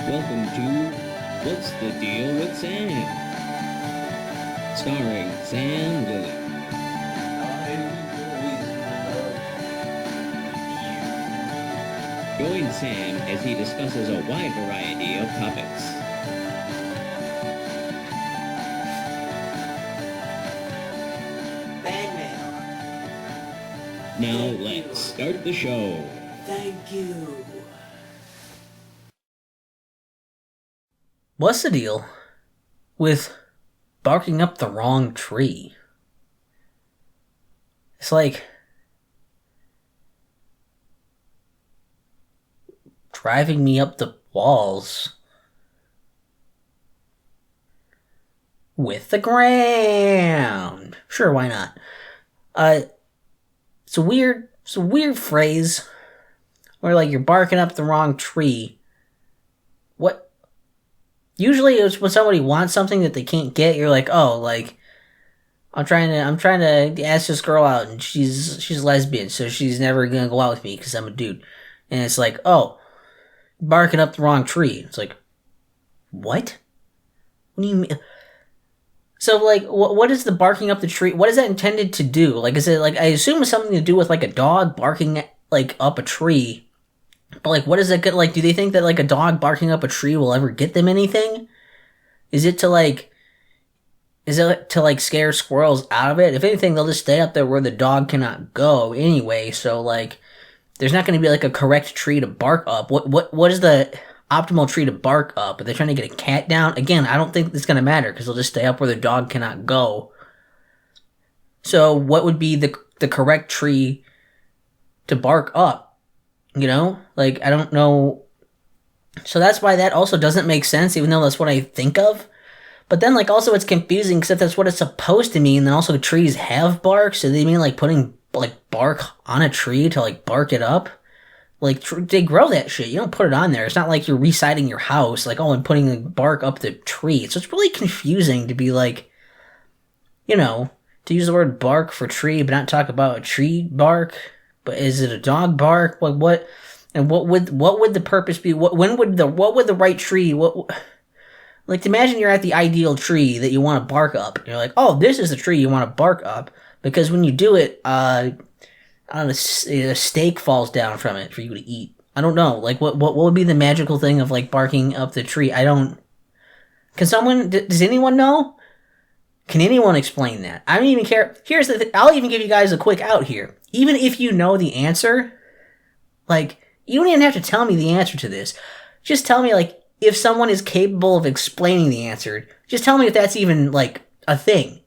Welcome to What's the Deal with Sam? Starring Sam Lilly. Join Sam as he discusses a wide variety of topics. Batman. Now let's start the show. Thank you. What's the deal with barking up the wrong tree? It's like driving me up the walls with the ground. Sure, why not? It's a weird phrase where like you're barking up the wrong tree. What? Usually it's when somebody wants something that they can't get, you're like, oh, like, I'm trying to ask this girl out and she's lesbian, so she's never gonna go out with me because I'm a dude. And it's like, oh, barking up the wrong tree. It's like, what? What do you mean? So, like, what is the barking up the tree? What is that intended to do? Like, is it, like, I assume it's something to do with, like, a dog barking, like, up a tree. But, like, what is that good? Like, do they think that, like, a dog barking up a tree will ever get them anything? Is it to, like, scare squirrels out of it? If anything, they'll just stay up there where the dog cannot go anyway. So, like, there's not going to be, like, a correct tree to bark up. What is the optimal tree to bark up? Are they trying to get a cat down? Again, I don't think it's going to matter because they'll just stay up where the dog cannot go. So, what would be the correct tree to bark up? You know? Like, I don't know. So that's why that also doesn't make sense, even though that's what I think of. But then, like, also it's confusing, because if that's what it's supposed to mean, then also trees have bark, so they mean, like, putting, like, bark on a tree to, like, bark it up? Like, they grow that shit. You don't put it on there. It's not like you're residing your house, like, oh, I'm putting the bark up the tree. So it's really confusing to be, like, you know, to use the word bark for tree, but not talk about a tree bark. But is it a dog bark? Like, what? And what would the purpose be? What would the right tree? Like, imagine you're at the ideal tree that you want to bark up. You're like, oh, this is the tree you want to bark up, because when you do it, I don't know, a steak falls down from it for you to eat. I don't know. Like, what would be the magical thing of, like, barking up the tree? I don't. Does anyone know? Can anyone explain that? I don't even care. Here's the thing. I'll even give you guys a quick out here. Even if you know the answer, like, you don't even have to tell me the answer to this. Just tell me, like, if someone is capable of explaining the answer. Just tell me if that's even, like, a thing.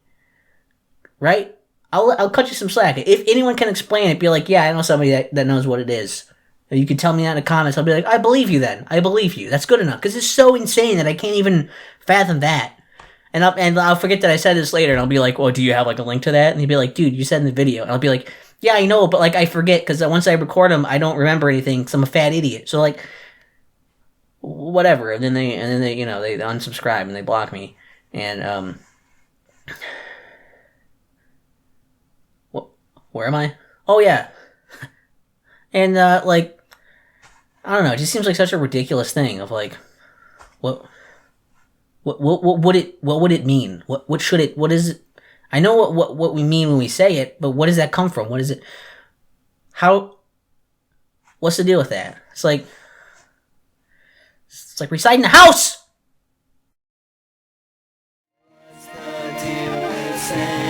Right? I'll cut you some slack. If anyone can explain it, be like, yeah, I know somebody that knows what it is. You can tell me that in the comments. I'll be like, I believe you then. I believe you. That's good enough. Because it's so insane that I can't even fathom that. And I'll forget that I said this later, and I'll be like, well, do you have, like, a link to that? And he'll be like, dude, you said in the video. And I'll be like, yeah, I know, but, like, I forget, because once I record them, I don't remember anything, because I'm a fat idiot. So, like, whatever. And then they, you know, they unsubscribe, and they block me. And, where am I? Oh, yeah. And, like, I don't know, it just seems like such a ridiculous thing of, like, what would it mean? What is it? I know what we mean when we say it, but what does that come from? What is it? What's the deal with that? It's like reciting the house! What's the deal with Sam?